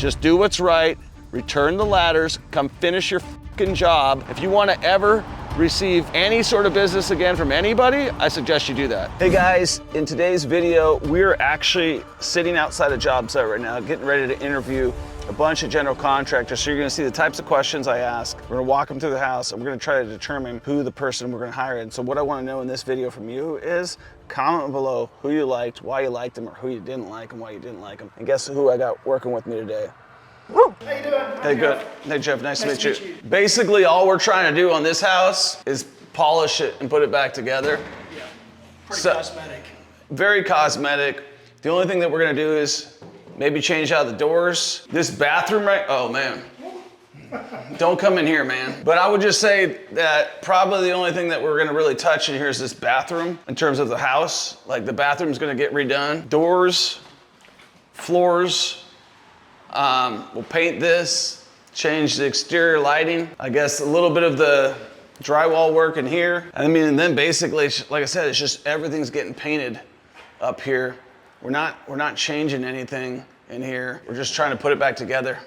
Just do what's right, return the ladders, come finish your fucking job. If you want to ever receive any sort of business again from anybody, I suggest you do that. Hey guys, in today's video, we're actually sitting outside a job site right now, getting ready to interview a bunch of general contractors. So you're gonna see the types of questions I ask. We're gonna walk them through the house and we're gonna try to determine who the person we're gonna hire. And so what I wanna know in this video from you is comment below who you liked, why you liked them, or who you didn't like and why you didn't like them. And guess who I got working with me today? Woo. How you doing? Hey, good. Hey, Jeff, nice to meet you. Basically, all we're trying to do on this house is polish it and put it back together. Yeah, pretty cosmetic. Very cosmetic. The only thing that we're gonna do is maybe change out the doors. This bathroom, right? Oh, man. Don't come in here, man. But I would just say that probably the only thing that we're gonna really touch in here is this bathroom in terms of the house. Like the bathroom's gonna get redone. Doors, floors, we'll paint this, change the exterior lighting. I guess a little bit of the drywall work in here. And then basically, like I said, it's just everything's getting painted up here. We're not changing anything in here. We're just trying to put it back together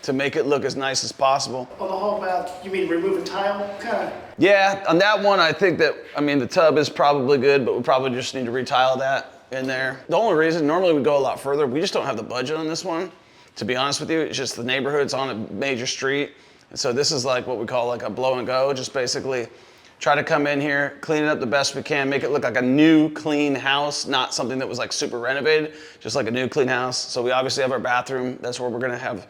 to make it look as nice as possible. On the hall bath, you mean remove a tile? Kind of. Yeah, on that one, I think that, the tub is probably good, but we probably just need to retile that in there. The only reason, normally we go a lot further, we just don't have the budget on this one. To be honest with you, it's just the neighborhood's on a major street. And so this is like what we call like a blow and go, just basically try to come in here, clean it up the best we can, make it look like a new, clean house, not something that was like super renovated, just like a new, clean house. So we obviously have our bathroom. That's where we're gonna have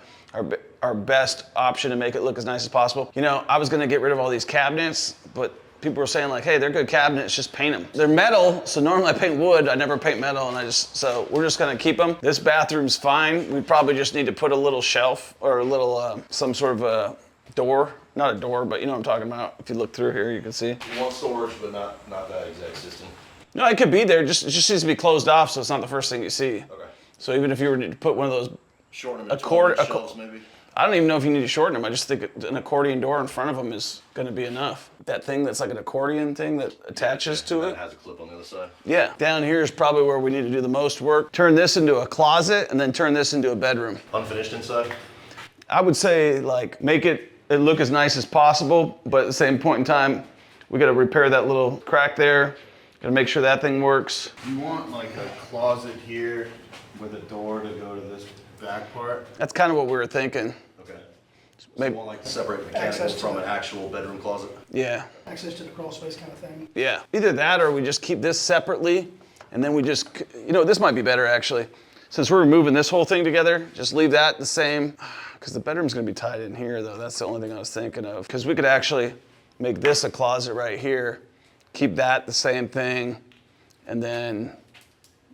our best option to make it look as nice as possible. You know, I was gonna get rid of all these cabinets, but people were saying like, hey, they're good cabinets, just paint them. They're metal, so normally I paint wood, I never paint metal, and so we're just gonna keep them. This bathroom's fine. We probably just need to put a little shelf or a little, some sort of a door. Not a door, but you know what I'm talking about. If you look through here, you can see. You want storage, but not that exact system. No, it could be there. It just needs to be closed off, so it's not the first thing you see. Okay. So even if you were to put one of those, shorten them into shelves, maybe. I don't even know if you need to shorten them. I just think an accordion door in front of them is going to be enough. That thing that's like an accordion thing that attaches to it. It has a clip on the other side. Yeah. Down here is probably where we need to do the most work. Turn this into a closet and then turn this into a bedroom. Unfinished inside? I would say like make it look as nice as possible, but at the same point in time, we got to repair that little crack there. Got to make sure that thing works. You want like a closet here with a door to go to this back part? That's kind of what we were thinking. Okay. Maybe. You want like separate mechanical from an actual bedroom closet? Yeah. Access to the crawl space kind of thing. Yeah. Either that or we just keep this separately and then we just, this might be better actually. Since we're removing this whole thing together, just leave that the same. Because the bedroom's gonna be tied in here though. That's the only thing I was thinking of. Because we could actually make this a closet right here, keep that the same thing, and then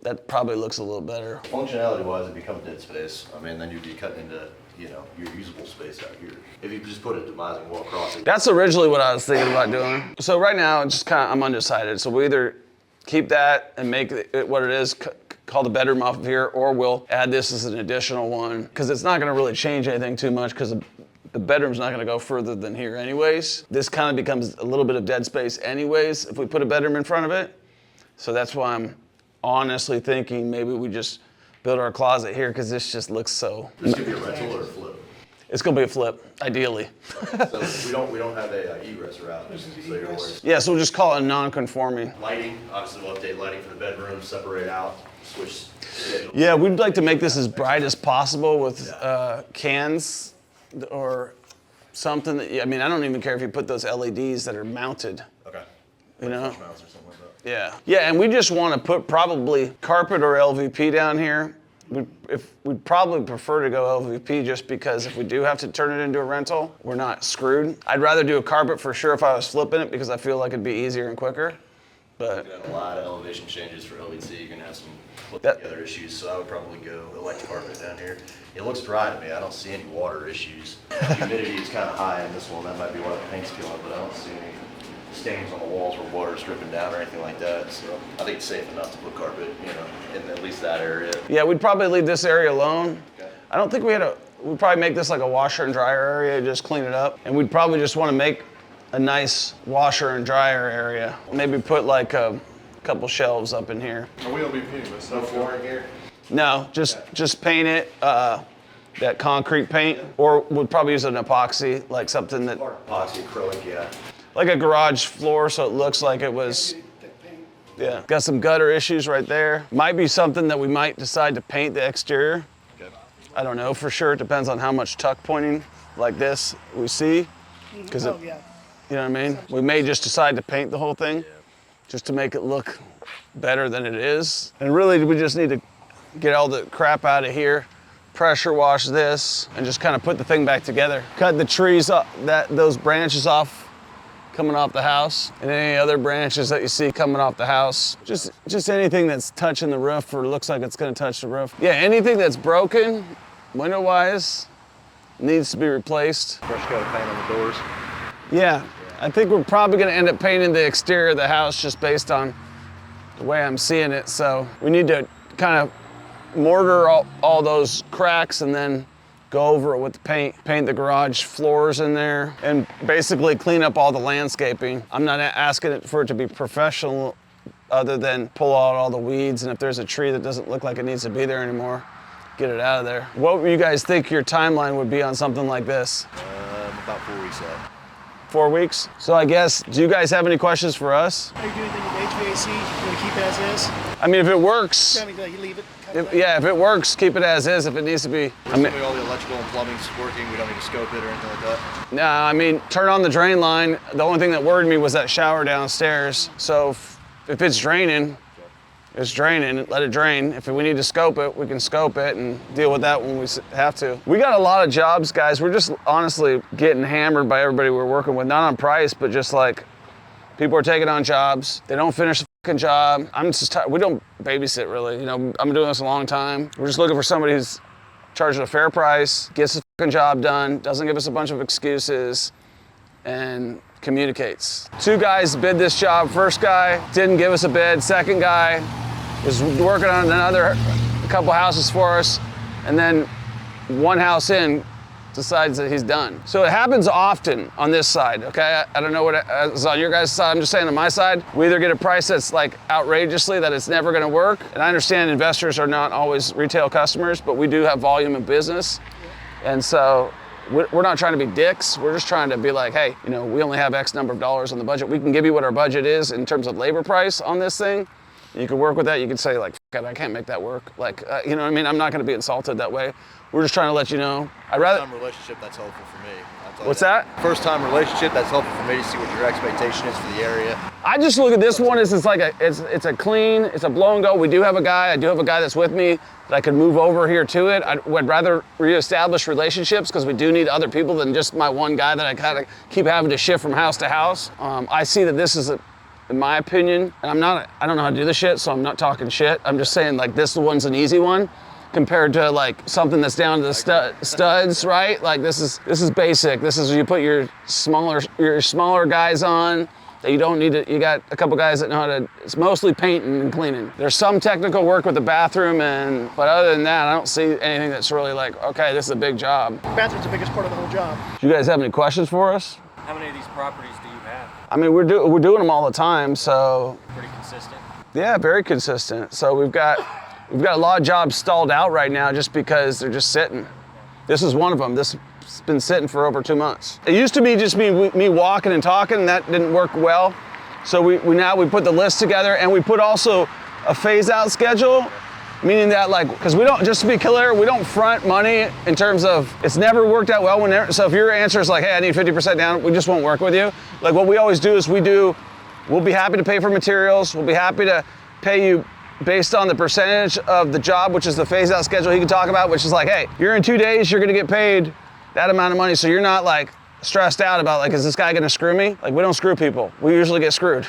that probably looks a little better. Functionality wise, it becomes dead space. Then you'd be cutting into, your usable space out here. If you just put a demising wall across it. That's originally what I was thinking about doing. So right now, I'm undecided. So we either keep that and make it what it is, call the bedroom off of here, or we'll add this as an additional one. Because it's not gonna really change anything too much because the bedroom's not gonna go further than here anyways. This kind of becomes a little bit of dead space anyways if we put a bedroom in front of it. So that's why I'm honestly thinking maybe we just build our closet here because this just looks so. This could be a rental or a flip. It's gonna be a flip, ideally. So we don't have a egress route. So you're worried. Yeah, so we'll just call it non-conforming. Lighting, obviously we'll update lighting for the bedroom, separate out, switch schedule. Yeah, we'd like to make this as bright as possible with cans or something that, I don't even care if you put those LEDs that are mounted. Okay. You know? Flush mounts or something like that. Yeah. Yeah, and we just want to put probably carpet or LVP down here. We'd probably prefer to go LVP just because if we do have to turn it into a rental, we're not screwed. I'd rather do a carpet for sure if I was flipping it because I feel like it'd be easier and quicker. But You've got a lot of elevation changes for LVT. You're gonna have some put together issues, so I would probably go elect carpet down here. It looks dry to me. I don't see any water issues. Humidity is kind of high in this one. That might be why the paint's peeling, but I don't see any stains on the walls where water's dripping down or anything like that. So I think it's safe enough to put carpet, in at least that area. yeah, we'd probably leave this area alone. Okay. I don't think we'd probably make this like a washer and dryer area, just clean it up. And we'd probably just want to make a nice washer and dryer area. Maybe put like a couple shelves up in here. Are we gonna be painting this? No flooring here? No, just paint it. that concrete paint, or would probably use an epoxy, like something that, Or epoxy, acrylic, yeah. like a garage floor, so it looks like it was, Thick paint. yeah. Got some gutter issues right there. Might be something that we might decide to paint the exterior. Okay. I don't know for sure. It depends on how much tuck pointing like this we see. Because Oh, yeah. you know what I mean? We may just decide to paint the whole thing just to make it look better than it is. And really, we just need to get all the crap out of here, pressure wash this, and just kind of put the thing back together. Cut the trees up, those branches off coming off the house, and any other branches that you see coming off the house. Just anything that's touching the roof or looks like it's gonna touch the roof. Yeah, anything that's broken, window-wise, needs to be replaced. Fresh coat of paint on the doors. Yeah, I think we're probably gonna end up painting the exterior of the house just based on the way I'm seeing it. So we need to kind of mortar all those cracks and then go over it with the paint the garage floors in there, and basically clean up all the landscaping. I'm not asking it for it to be professional other than pull out all the weeds, and if there's a tree that doesn't look like it needs to be there anymore, get it out of there. What would you guys think your timeline would be on something like this? About 4 weeks out. 4 weeks? So I guess, do you guys have any questions for us? Are you doing anything with HVAC? You're gonna keep it as is? I mean, if it works, I mean, you leave it? kind of thing? yeah, if it works, keep it as is. If it needs to be, I mean, All the electrical and plumbing's working. We don't need to scope it or anything like that. nah, I mean, turn on the drain line. The only thing that worried me was that shower downstairs. So if it's draining, it's draining, let it drain. If we need to scope it, we can scope it and deal with that when we have to. We got a lot of jobs, guys. We're just honestly getting hammered by everybody we're working with, not on price, but just like people are taking on jobs. They don't finish the fucking job. I'm just tired. We don't babysit really. You know, I'm doing this a long time. We're just looking for somebody who's charging a fair price, gets the fucking job done, doesn't give us a bunch of excuses, and communicates. 2 guys bid this job. First guy didn't give us a bid. Second guy was working on a couple houses for us, and then 1 house in decides that he's done. So it happens often on this side, okay? I don't know what is on your guys' side. I'm just saying on my side, we either get a price that's like outrageously that it's never gonna work, and I understand investors are not always retail customers, but we do have volume in business, and so we're not trying to be dicks. We're just trying to be like, hey, you know, we only have X number of dollars on the budget. We can give you what our budget is in terms of labor price on this thing. You can work with that. You can say like, F it, I can't make that work. Like, you know what I mean? I'm not going to be insulted that way. We're just trying to let you know. I'd rather. First time relationship, that's helpful for me. I'll tell you What's that? First time relationship, that's helpful for me to see what your expectation is for the area. I just look at this one as it's like it's a clean, it's a blow and go. We do have a guy. I do have a guy that's with me that I could move over here to it. I would rather reestablish relationships because we do need other people than just my one guy that I kind of keep having to shift from house to house. I see that this is in my opinion, and I don't know how to do this shit, so I'm not talking shit. I'm just saying like this one's an easy one compared to like something that's down to the studs, right? Like this is basic. This is you put your smaller guys on that you don't need to. You got a couple guys that know how to. It's mostly painting and cleaning. There's some technical work with the bathroom, but other than that, I don't see anything that's really like, okay, this is a big job. Bathroom's the biggest part of the whole job. Do you guys have any questions for us? How many of these properties do you have? I mean, we're doing them all the time, so Pretty consistent? yeah, very consistent. So we've got a lot of jobs stalled out right now just because they're just sitting. This is one of them. This has been sitting for over 2 months. It used to be just me walking and talking, and that didn't work well. So we put the list together, and we put also a phase out schedule, meaning that like, because we don't, just to be clear, we don't front money in terms of, it's never worked out well so if your answer is like, hey, I need 50% down, we just won't work with you. Like what we always do is we'll be happy to pay for materials, we'll be happy to pay you based on the percentage of the job, which is the phase out schedule he can talk about, which is like, hey, you're in 2 days, you're gonna get paid that amount of money, so you're not like stressed out about like, is this guy gonna screw me? Like we don't screw people, we usually get screwed.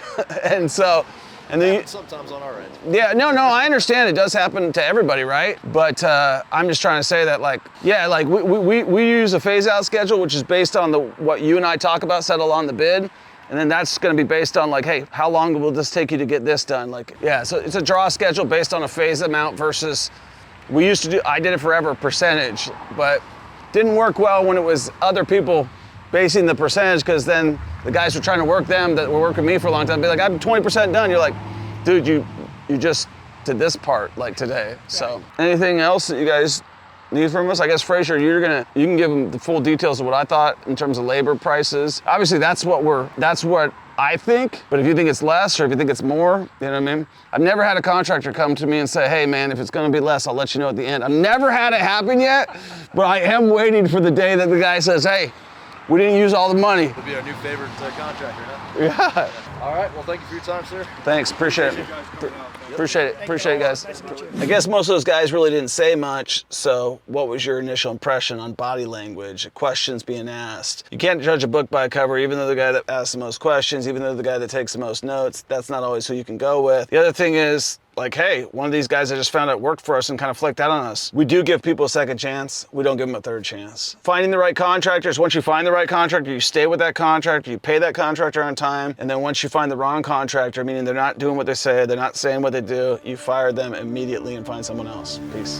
And then Sometimes on our end. yeah, no, I understand it does happen to everybody, right? But I'm just trying to say that like, yeah, like we use a phase out schedule, which is based on what you and I talk about, settle on the bid. And then that's gonna be based on like, hey, how long will this take you to get this done? Like, yeah, so it's a draw schedule based on a phase amount versus, I did it forever, percentage, but didn't work well when it was other people basing the percentage, because then the guys were trying to work them that were working me for a long time, be like, I'm 20% done. You're like, dude, you just did this part like today. So anything else that you guys need from us. I guess Frazier, you can give them the full details of what I thought in terms of labor prices. Obviously, that's what I think, but if you think it's less or if you think it's more, you know what I mean? I've never had a contractor come to me and say, hey man, if it's gonna be less, I'll let you know at the end. I've never had it happen yet, but I am waiting for the day that the guy says, hey, we didn't use all the money. It'll be our new favorite contractor, huh? Yeah. All right, well, thank you for your time, sir. Thanks, appreciate it. Appreciate it, guys. I guess most of those guys really didn't say much, so what was your initial impression on body language, questions being asked? You can't judge a book by a cover, even though the guy that asks the most questions, even though the guy that takes the most notes, that's not always who you can go with. The other thing is, like, hey, one of these guys I just found out worked for us and kind of flicked out on us. We do give people a second chance. We don't give them a third chance. Finding the right contractors. Once you find the right contractor, you stay with that contractor, you pay that contractor on time, and then once you find the wrong contractor, meaning they're not doing what they say, they're not saying what they do, you fire them immediately and find someone else. Peace.